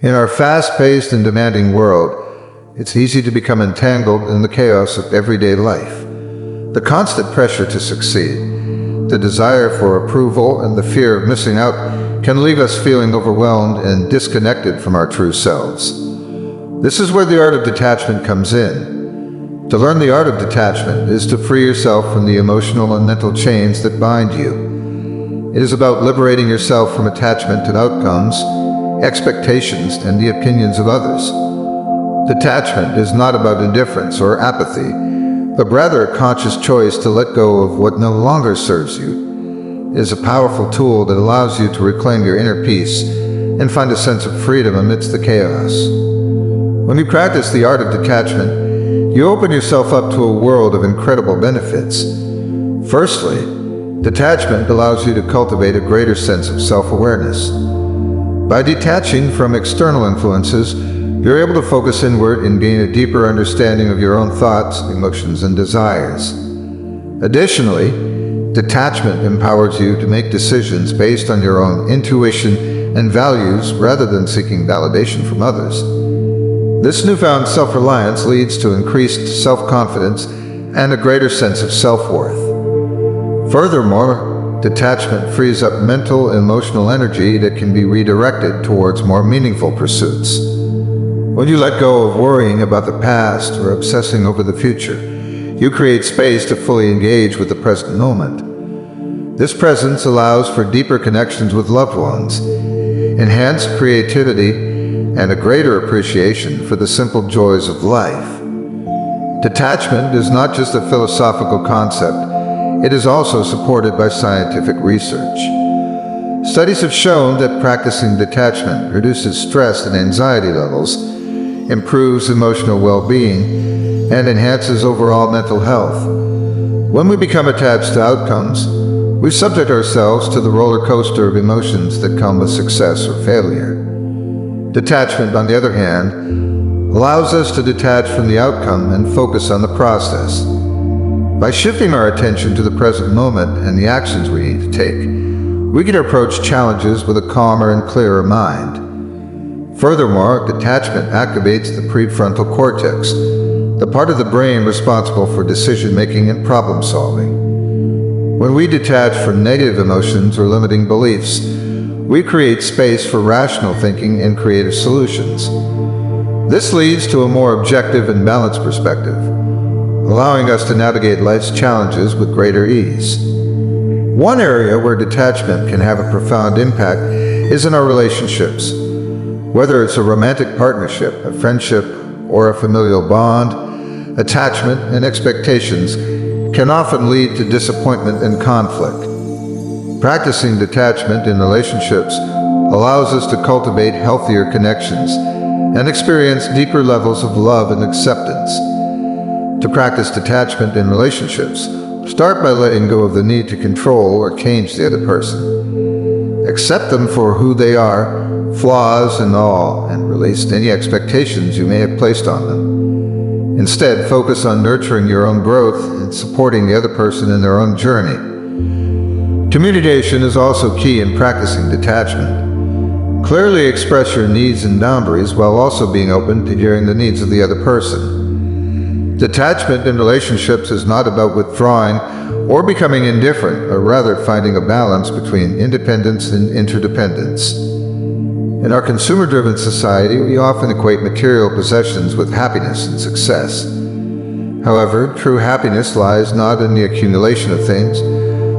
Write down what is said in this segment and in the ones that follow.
In our fast-paced and demanding world, it's easy to become entangled in the chaos of everyday life. The constant pressure to succeed, the desire for approval, and the fear of missing out can leave us feeling overwhelmed and disconnected from our true selves. This is where the art of detachment comes in. To learn the art of detachment is to free yourself from the emotional and mental chains that bind you. It is about liberating yourself from attachment to outcomes, expectations, and the opinions of others. Detachment is not about indifference or apathy, but rather a conscious choice to let go of what no longer serves you. It is a powerful tool that allows you to reclaim your inner peace and find a sense of freedom amidst the chaos. When you practice the art of detachment, you open yourself up to a world of incredible benefits. Firstly, detachment allows you to cultivate a greater sense of self-awareness. By detaching from external influences, you're able to focus inward and gain a deeper understanding of your own thoughts, emotions, and desires. Additionally, detachment empowers you to make decisions based on your own intuition and values rather than seeking validation from others. This newfound self-reliance leads to increased self-confidence and a greater sense of self-worth. Furthermore, detachment frees up mental and emotional energy that can be redirected towards more meaningful pursuits. When you let go of worrying about the past or obsessing over the future, you create space to fully engage with the present moment. This presence allows for deeper connections with loved ones, enhanced creativity, and a greater appreciation for the simple joys of life. Detachment is not just a philosophical concept. It is also supported by scientific research. Studies have shown that practicing detachment reduces stress and anxiety levels, improves emotional well-being, and enhances overall mental health. When we become attached to outcomes, we subject ourselves to the roller coaster of emotions that come with success or failure. Detachment, on the other hand, allows us to detach from the outcome and focus on the process. By shifting our attention to the present moment and the actions we need to take, we can approach challenges with a calmer and clearer mind. Furthermore, detachment activates the prefrontal cortex, the part of the brain responsible for decision-making and problem-solving. When we detach from negative emotions or limiting beliefs, we create space for rational thinking and creative solutions. This leads to a more objective and balanced perspective, allowing us to navigate life's challenges with greater ease. One area where detachment can have a profound impact is in our relationships. Whether it's a romantic partnership, a friendship, or a familial bond, attachment and expectations can often lead to disappointment and conflict. Practicing detachment in relationships allows us to cultivate healthier connections and experience deeper levels of love and acceptance. To practice detachment in relationships, start by letting go of the need to control or change the other person. Accept them for who they are, flaws and all, and release any expectations you may have placed on them. Instead, focus on nurturing your own growth and supporting the other person in their own journey. Communication is also key in practicing detachment. Clearly express your needs and boundaries while also being open to hearing the needs of the other person. Detachment in relationships is not about withdrawing or becoming indifferent, but rather finding a balance between independence and interdependence. In our consumer-driven society, we often equate material possessions with happiness and success. However, true happiness lies not in the accumulation of things,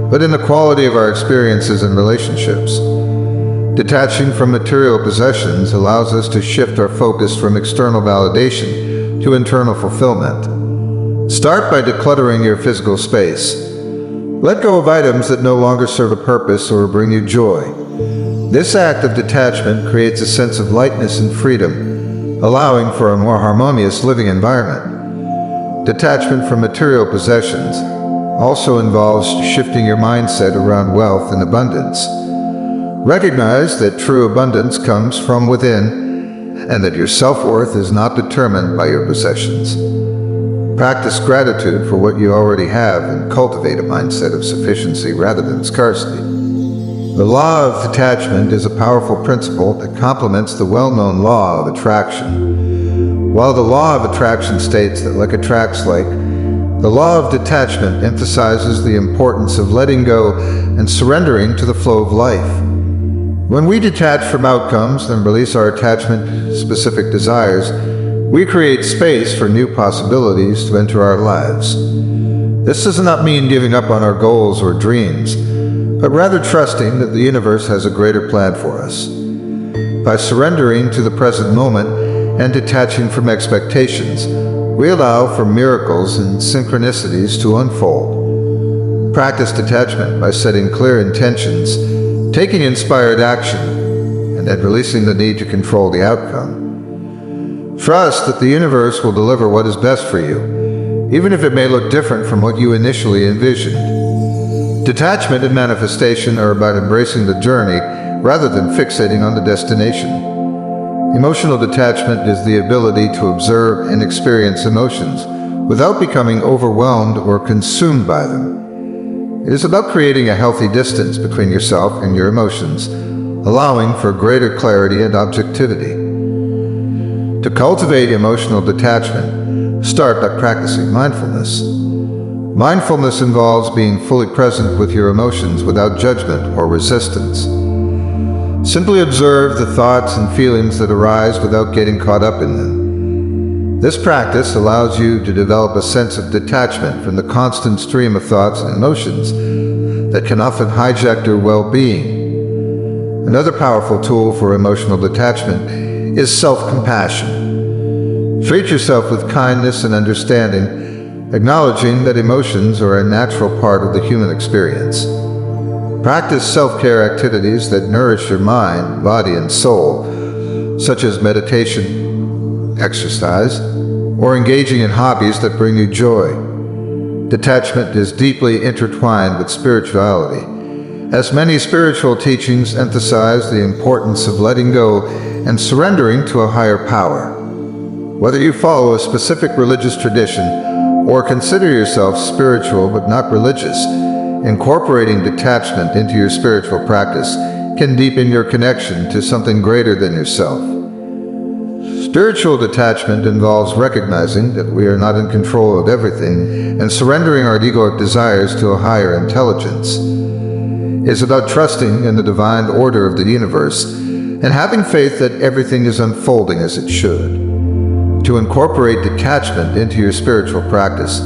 but in the quality of our experiences and relationships. Detaching from material possessions allows us to shift our focus from external validation to internal fulfillment. Start by decluttering your physical space. Let go of items that no longer serve a purpose or bring you joy. This act of detachment creates a sense of lightness and freedom, allowing for a more harmonious living environment. Detachment from material possessions also involves shifting your mindset around wealth and abundance. Recognize that true abundance comes from within, and that your self-worth is not determined by your possessions. Practice gratitude for what you already have and cultivate a mindset of sufficiency rather than scarcity. The law of detachment is a powerful principle that complements the well-known law of attraction. While the law of attraction states that like attracts like, the law of detachment emphasizes the importance of letting go and surrendering to the flow of life. When we detach from outcomes and release our attachment to specific desires, we create space for new possibilities to enter our lives. This does not mean giving up on our goals or dreams, but rather trusting that the universe has a greater plan for us. By surrendering to the present moment and detaching from expectations, we allow for miracles and synchronicities to unfold. Practice detachment by setting clear intentions, taking inspired action, and then releasing the need to control the outcome. Trust that the universe will deliver what is best for you, even if it may look different from what you initially envisioned. Detachment and manifestation are about embracing the journey rather than fixating on the destination. Emotional detachment is the ability to observe and experience emotions without becoming overwhelmed or consumed by them. It is about creating a healthy distance between yourself and your emotions, allowing for greater clarity and objectivity. To cultivate emotional detachment, start by practicing mindfulness. Mindfulness involves being fully present with your emotions without judgment or resistance. Simply observe the thoughts and feelings that arise without getting caught up in them. This practice allows you to develop a sense of detachment from the constant stream of thoughts and emotions that can often hijack your well-being. Another powerful tool for emotional detachment is self-compassion. Treat yourself with kindness and understanding, acknowledging that emotions are a natural part of the human experience. Practice self-care activities that nourish your mind, body, and soul, such as meditation, exercise, or engaging in hobbies that bring you joy. Detachment is deeply intertwined with spirituality, as many spiritual teachings emphasize the importance of letting go and surrendering to a higher power. Whether you follow a specific religious tradition or consider yourself spiritual but not religious, incorporating detachment into your spiritual practice can deepen your connection to something greater than yourself. Spiritual detachment involves recognizing that we are not in control of everything and surrendering our egoic desires to a higher intelligence. It's about trusting in the divine order of the universe and having faith that everything is unfolding as it should. To incorporate detachment into your spiritual practice,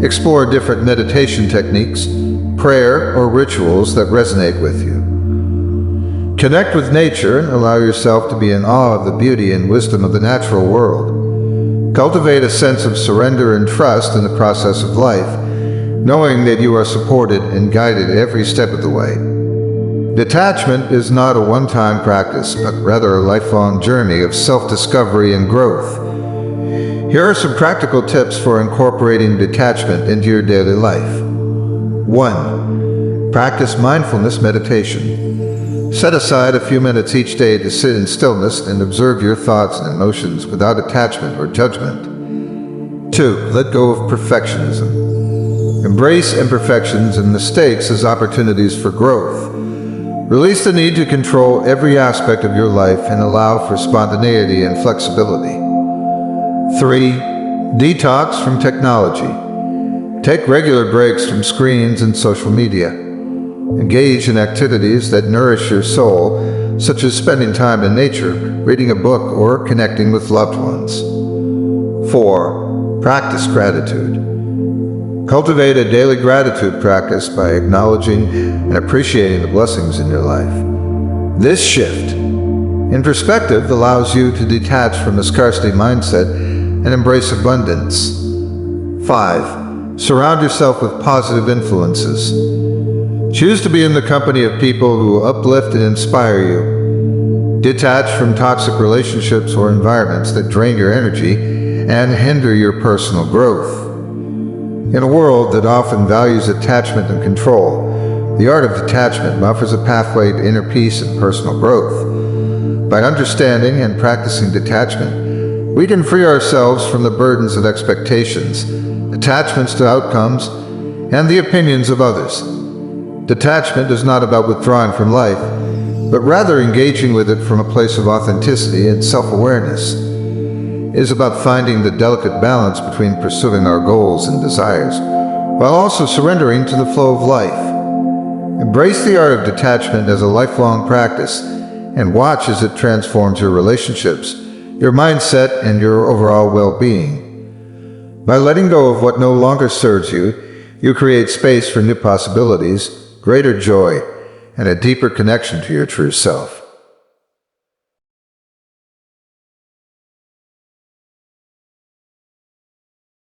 explore different meditation techniques, prayer, or rituals that resonate with you. Connect with nature and allow yourself to be in awe of the beauty and wisdom of the natural world. Cultivate a sense of surrender and trust in the process of life, knowing that you are supported and guided every step of the way. Detachment is not a one-time practice, but rather a lifelong journey of self-discovery and growth. Here are some practical tips for incorporating detachment into your daily life. 1. Practice mindfulness meditation. Set aside a few minutes each day to sit in stillness and observe your thoughts and emotions without attachment or judgment. 2. Let go of perfectionism. Embrace imperfections and mistakes as opportunities for growth. Release the need to control every aspect of your life and allow for spontaneity and flexibility. 3. Detox from technology. Take regular breaks from screens and social media. Engage in activities that nourish your soul, such as spending time in nature, reading a book, or connecting with loved ones. 4. Practice gratitude. Cultivate a daily gratitude practice by acknowledging and appreciating the blessings in your life. This shift in perspective allows you to detach from a scarcity mindset and embrace abundance. 5. Surround yourself with positive influences. Choose to be in the company of people who uplift and inspire you. Detach from toxic relationships or environments that drain your energy and hinder your personal growth. In a world that often values attachment and control, the art of detachment offers a pathway to inner peace and personal growth. By understanding and practicing detachment, we can free ourselves from the burdens of expectations, attachments to outcomes, and the opinions of others. Detachment is not about withdrawing from life, but rather engaging with it from a place of authenticity and self-awareness. It is about finding the delicate balance between pursuing our goals and desires, while also surrendering to the flow of life. Embrace the art of detachment as a lifelong practice, and watch as it transforms your relationships, your mindset, and your overall well-being. By letting go of what no longer serves you, you create space for new possibilities, greater joy, and a deeper connection to your true self.